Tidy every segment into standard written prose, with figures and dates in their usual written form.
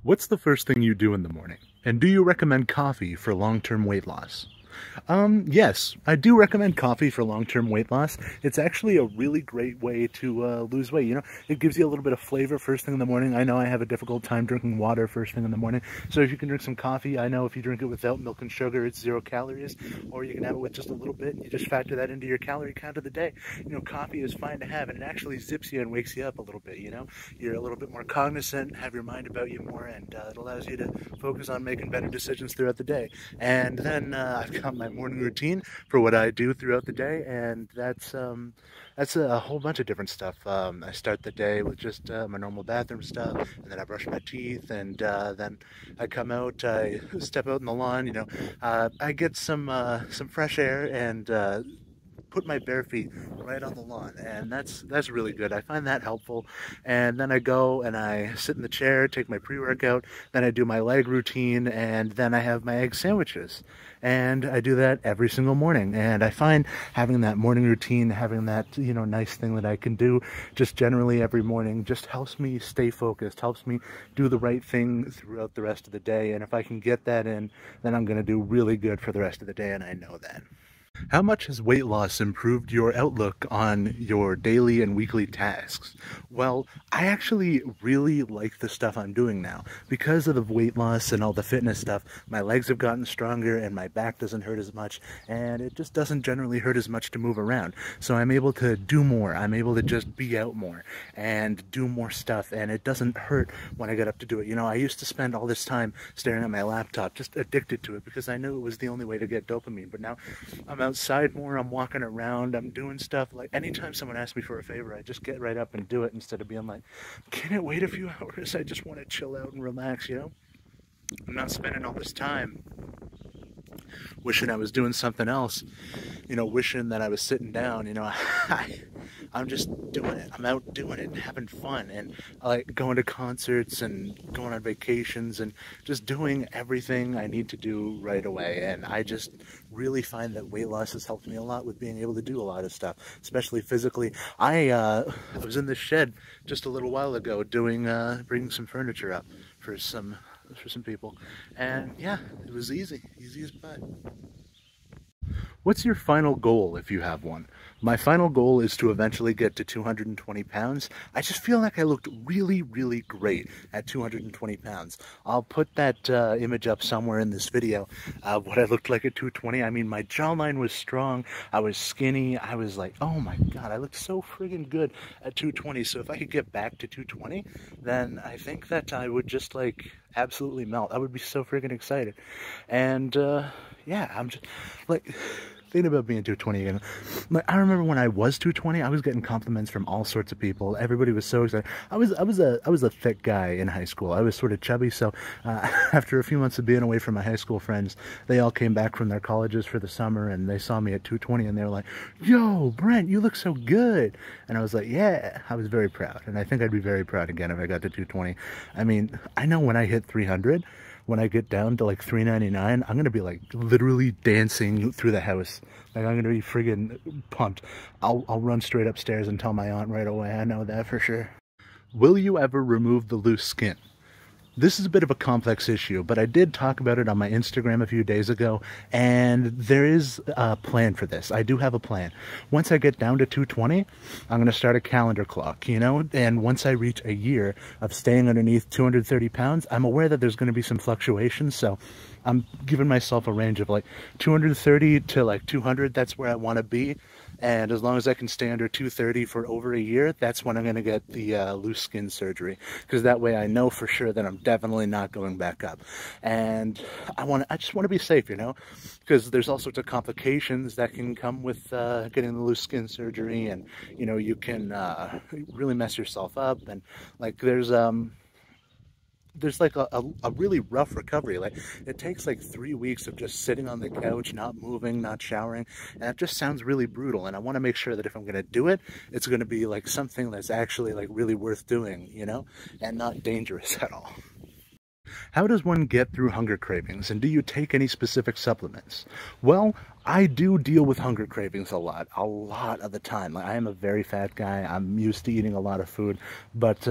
What's the first thing you do in the morning? And do you recommend coffee for long-term weight loss? Yes, I do recommend coffee for long-term weight loss. It's actually a really great way to lose weight. You know, it gives you a little bit of flavor first thing in the morning. I know I have a difficult time drinking water first thing in the morning. So if you can drink some coffee, I know if you drink it without milk and sugar, it's 0 calories, or you can have it with just a little bit and you just factor that into your calorie count of the day. You know, coffee is fine to have and it actually zips you and wakes you up a little bit, you know? You're a little bit more cognizant, have your mind about you more, and it allows you to focus on making better decisions throughout the day. And then I've got my morning routine for what I do throughout the day, and that's a whole bunch of different stuff. I start the day with just my normal bathroom stuff, and then I brush my teeth, and then I come out, I step out in the lawn, you know, I get some fresh air and put my bare feet right on the lawn, and that's really good. I find that helpful. And then I go and I sit in the chair, take my pre-workout, then I do my leg routine, and then I have my egg sandwiches. And I do that every single morning. And I find having that morning routine, having that, you know, nice thing that I can do just generally every morning just helps me stay focused, helps me do the right thing throughout the rest of the day. And if I can get that in, then I'm going to do really good for the rest of the day, and I know that. How much has weight loss improved your outlook on your daily and weekly tasks? Well, I actually really like the stuff I'm doing now. Because of the weight loss and all the fitness stuff, my legs have gotten stronger and my back doesn't hurt as much, and it just doesn't generally hurt as much to move around. So I'm able to do more. I'm able to just be out more and do more stuff, and it doesn't hurt when I get up to do it. You know, I used to spend all this time staring at my laptop, just addicted to it because I knew it was the only way to get dopamine, but now I'm outside more, I'm walking around, I'm doing stuff. Like anytime someone asks me for a favor, I just get right up and do it instead of being like, can it wait a few hours? I just want to chill out and relax, you know? I'm not spending all this time wishing I was doing something else, you know, wishing that I was sitting down, you know. I'm just doing it. I'm out doing it and having fun, and I like going to concerts and going on vacations and just doing everything I need to do right away. And I just really find that weight loss has helped me a lot with being able to do a lot of stuff, especially physically. I was in this shed just a little while ago doing bringing some furniture up for some people, and yeah, it was easy as butt. What's your final goal, if you have one? My final goal is to eventually get to 220 pounds. I just feel like I looked really, really great at 220 pounds. I'll put that image up somewhere in this video of what I looked like at 220. I mean, my jawline was strong. I was skinny. I was like, oh my God, I looked so friggin' good at 220. So if I could get back to 220, then I think that I would just like absolutely melt. I would be so friggin' excited. And yeah, I'm just like thinking about being 220 again. Like, I remember when I was 220, I was getting compliments from all sorts of people. Everybody was so excited. I was a thick guy in high school. I was sort of chubby, so after a few months of being away from my high school friends, they all came back from their colleges for the summer, and they saw me at 220, and they were like, yo, Brent, you look so good. And I was like, yeah. I was very proud, and I think I'd be very proud again if I got to 220. I mean, I know when I hit 300, when I get down to like 399, I'm gonna be like literally dancing through the house. Like I'm gonna be friggin' pumped. I'll run straight upstairs and tell my aunt right away. I know that for sure. Will you ever remove the loose skin? This is a bit of a complex issue, but I did talk about it on my Instagram a few days ago, and there is a plan for this. I do have a plan. Once I get down to 220, I'm going to start a calendar clock, you know, and once I reach a year of staying underneath 230 pounds, I'm aware that there's going to be some fluctuations, so I'm giving myself a range of like 230 to like 200. That's where I want to be. And as long as I can stay under 230 for over a year, that's when I'm going to get the loose skin surgery. Because that way I know for sure that I'm definitely not going back up. And I just want to be safe, you know, because there's all sorts of complications that can come with getting the loose skin surgery. And, you know, you can really mess yourself up. And like there's like a really rough recovery. Like it takes like 3 weeks of just sitting on the couch, not moving, not showering, and it just sounds really brutal. And I want to make sure that if I'm going to do it, it's going to be like something that's actually like really worth doing, you know, and not dangerous at all. How does one get through hunger cravings, and do you take any specific supplements? Well, I do deal with hunger cravings a lot of the time. Like, I am a very fat guy. I'm used to eating a lot of food, but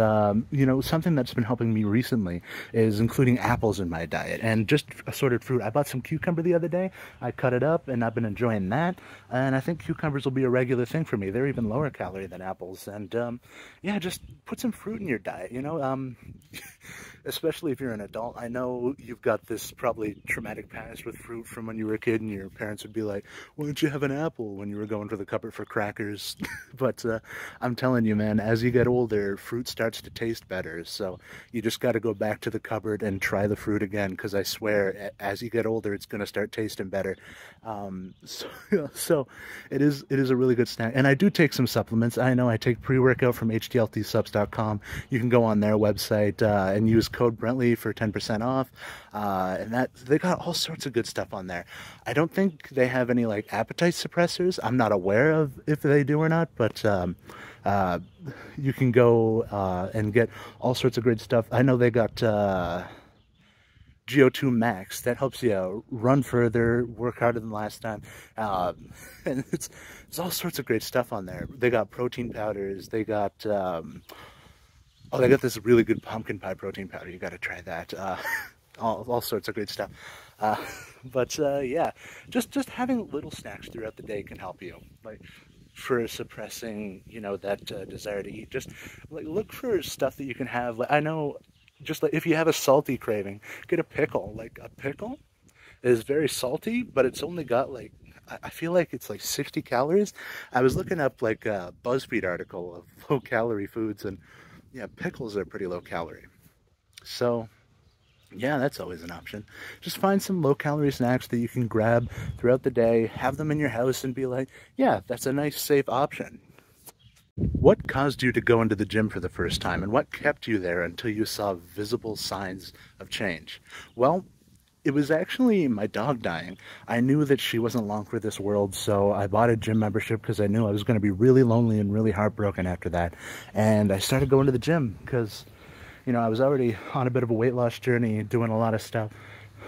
you know, something that's been helping me recently is including apples in my diet and just assorted fruit. I bought some cucumber the other day. I cut it up, and I've been enjoying that. And I think cucumbers will be a regular thing for me. They're even lower calorie than apples, and yeah, just put some fruit in your diet. You know, especially if you're an adult. I know you've got this probably traumatic past with fruit from when you were a kid, and your parents would be like, why don't you have an apple when you were going to the cupboard for crackers? But I'm telling you, man, as you get older, fruit starts to taste better. So you just got to go back to the cupboard and try the fruit again, because I swear, as you get older, it's going to start tasting better. So it is a really good snack. And I do take some supplements. I know I take pre-workout from hdltsubs.com. You can go on their website and use code Brentley for 10% off. And that they got all sorts of good stuff on there. I don't think they have any like appetite suppressors. I'm not aware of if they do or not, but you can go and get all sorts of great stuff. I know they got GO2 Max that helps you run further, work harder than last time, and it's all sorts of great stuff on there. They got protein powders. They got oh, they got this really good pumpkin pie protein powder. You got to try that. All sorts of great stuff. But yeah, just having little snacks throughout the day can help you, like for suppressing, you know, that desire to eat. Just like look for stuff that you can have. Like, I know, just like if you have a salty craving, get a pickle. Like a pickle is very salty, but it's only got like, I feel like it's like 60 calories. I was looking up like a BuzzFeed article of low calorie foods, and yeah, pickles are pretty low calorie. So yeah, that's always an option. Just find some low-calorie snacks that you can grab throughout the day, have them in your house, and be like, yeah, that's a nice, safe option. What caused you to go into the gym for the first time, and what kept you there until you saw visible signs of change? Well, it was actually my dog dying. I knew that she wasn't long for this world, so I bought a gym membership because I knew I was going to be really lonely and really heartbroken after that. And I started going to the gym because, you know, I was already on a bit of a weight loss journey, doing a lot of stuff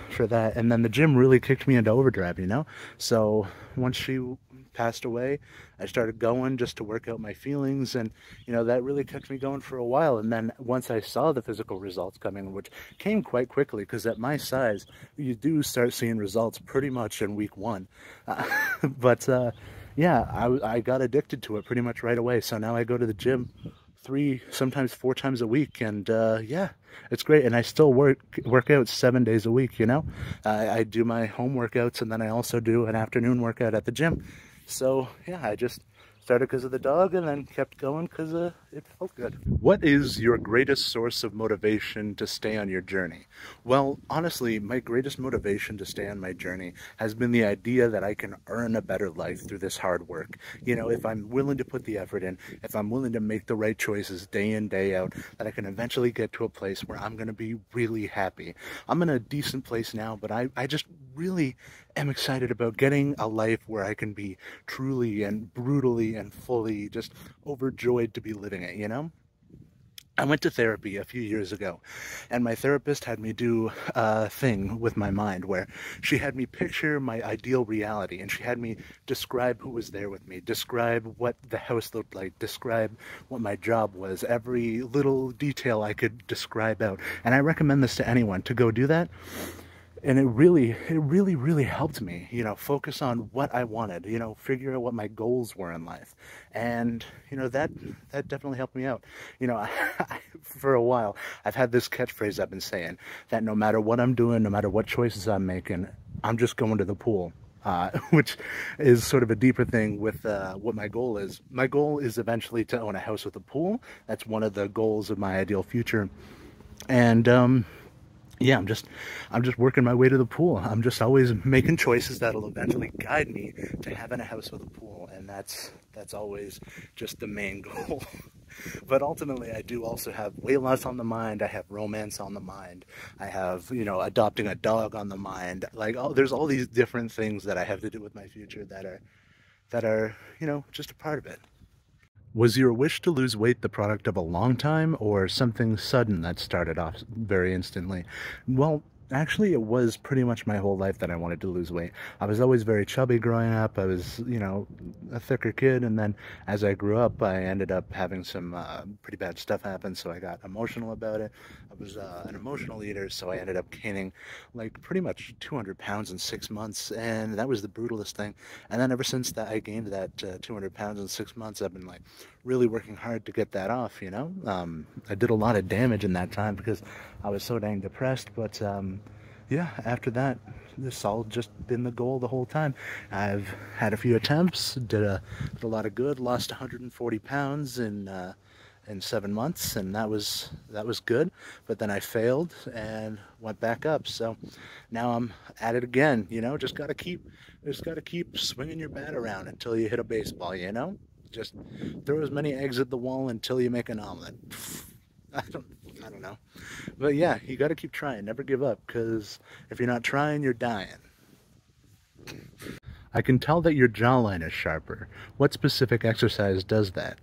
for that. And then the gym really kicked me into overdrive, you know? So once she passed away, I started going just to work out my feelings. And, you know, that really kept me going for a while. And then once I saw the physical results coming, which came quite quickly, because at my size, you do start seeing results pretty much in week one. But yeah, I got addicted to it pretty much right away. So now I go to the gym 3, sometimes 4 times a week, and yeah, it's great. And I still work out 7 days a week, you know. I do my home workouts, and then I also do an afternoon workout at the gym. So yeah, I just started because of the dog, and then kept going because it felt good. What is your greatest source of motivation to stay on your journey? Well, honestly, my greatest motivation to stay on my journey has been the idea that I can earn a better life through this hard work. You know, if I'm willing to put the effort in, if I'm willing to make the right choices day in, day out, that I can eventually get to a place where I'm going to be really happy. I'm in a decent place now, but I just really am excited about getting a life where I can be truly and brutally and fully just overjoyed to be living it, you know? I went to therapy a few years ago, and my therapist had me do a thing with my mind where she had me picture my ideal reality, and she had me describe who was there with me, describe what the house looked like, describe what my job was, every little detail I could describe out. And I recommend this to anyone to go do that. And it really helped me, you know, focus on what I wanted, you know, figure out what my goals were in life. And, you know, that definitely helped me out. You know, for a while, I've had this catchphrase I've been saying, that no matter what I'm doing, no matter what choices I'm making, I'm just going to the pool. Which is sort of a deeper thing with what my goal is. My goal is eventually to own a house with a pool. That's one of the goals of my ideal future. And, yeah, I'm just working my way to the pool. I'm just always making choices that'll eventually guide me to having a house with a pool, and that's always just the main goal. But ultimately, I do also have weight loss on the mind. I have romance on the mind. I have, you know, adopting a dog on the mind. Like, there's all these different things that I have to do with my future that are, you know, just a part of it. Was your wish to lose weight the product of a long time or something sudden that started off very instantly? Well, actually, it was pretty much my whole life that I wanted to lose weight. I was always very chubby growing up. I was, a thicker kid. And then as I grew up, I ended up having some pretty bad stuff happen. So I got emotional about it. I was an emotional eater. So I ended up gaining like pretty much 200 pounds in 6 months. And that was the brutalest thing. And then ever since that I gained that 200 pounds in 6 months, I've been like really working hard to get that off. I did a lot of damage in that time because I was so dang depressed, but yeah, after that, this all just been the goal the whole time. I've had a few attempts, did a lot of good, lost 140 pounds in 7 months, and that was good. But then I failed and went back up. So now I'm at it again. Just gotta keep swinging your bat around until you hit a baseball. Just throw as many eggs at the wall until you make an omelet. I don't know. But yeah, you got to keep trying. Never give up, because if you're not trying, you're dying. I can tell that your jawline is sharper. What specific exercise does that?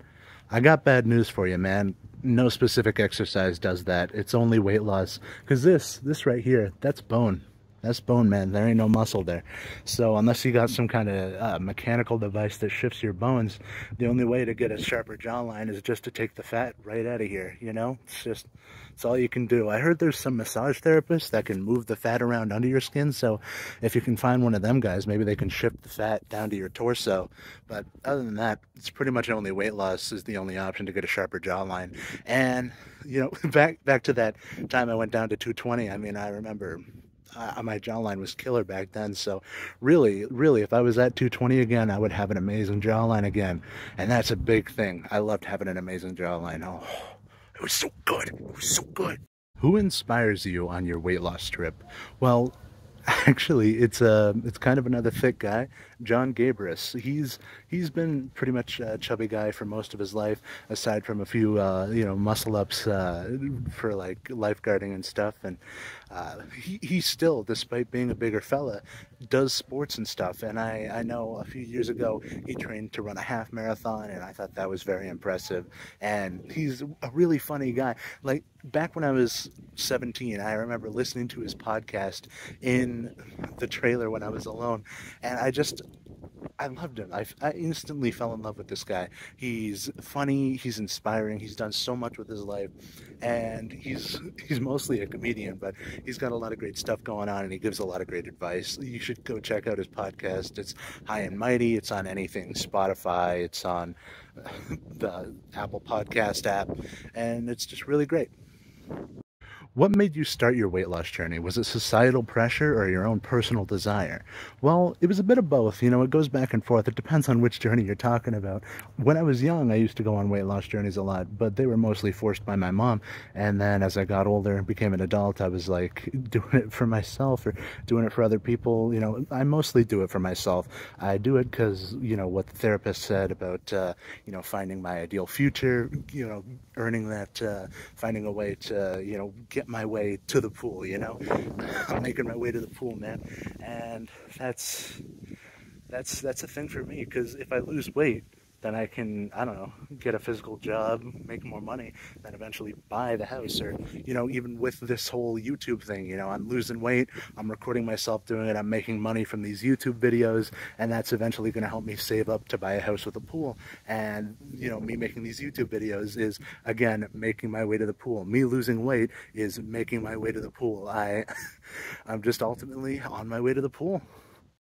I got bad news for you, man. No specific exercise does that. It's only weight loss. Because this right here, that's bone. That's bone, man. There ain't no muscle there. So unless you got some kind of mechanical device that shifts your bones, the only way to get a sharper jawline is just to take the fat right out of here, it's all you can do. I heard there's some massage therapists that can move the fat around under your skin, so if you can find one of them guys, maybe they can shift the fat down to your torso. But other than that, it's pretty much only weight loss is the only option to get a sharper jawline. And, back to that time I went down to 220, I remember my jawline was killer back then. So really, if I was at 220 again, I would have an amazing jawline again. And that's a big thing. I loved having an amazing jawline. Oh, it was so good. It was so good. Who inspires you on your weight loss trip? Well, actually, it's kind of another thick guy, John Gabris. He's been pretty much a chubby guy for most of his life, aside from a few muscle ups for like lifeguarding and stuff. And he still, despite being a bigger fella, does sports and stuff. And I know a few years ago he trained to run a half marathon, and I thought that was very impressive. And he's a really funny guy. Like back when I was 17, I remember listening to his podcast in the trailer when I was alone, and I loved him. I instantly fell in love with this guy. He's funny, he's inspiring, he's done so much with his life, and he's mostly a comedian, but he's got a lot of great stuff going on, and he gives a lot of great advice. You should go check out his podcast. It's High and Mighty. It's on anything Spotify. It's on the Apple Podcast app, and it's just really great. What made you start your weight loss journey? Was it societal pressure or your own personal desire? Well, it was a bit of both. It goes back and forth. It depends on which journey you're talking about. When I was young, I used to go on weight loss journeys a lot, but they were mostly forced by my mom. And then as I got older and became an adult, I was like doing it for myself or doing it for other people. I mostly do it for myself. I do it because, what the therapist said about, finding my ideal future, earning that, finding a way to, get my way to the pool. I'm making my way to the pool, man. And that's a thing for me, because if I lose weight, then I can, I don't know, get a physical job, make more money, then eventually buy the house. Or, even with this whole YouTube thing, I'm losing weight, I'm recording myself doing it, I'm making money from these YouTube videos, and that's eventually going to help me save up to buy a house with a pool. And, me making these YouTube videos is, again, making my way to the pool. Me losing weight is making my way to the pool. I'm just ultimately on my way to the pool.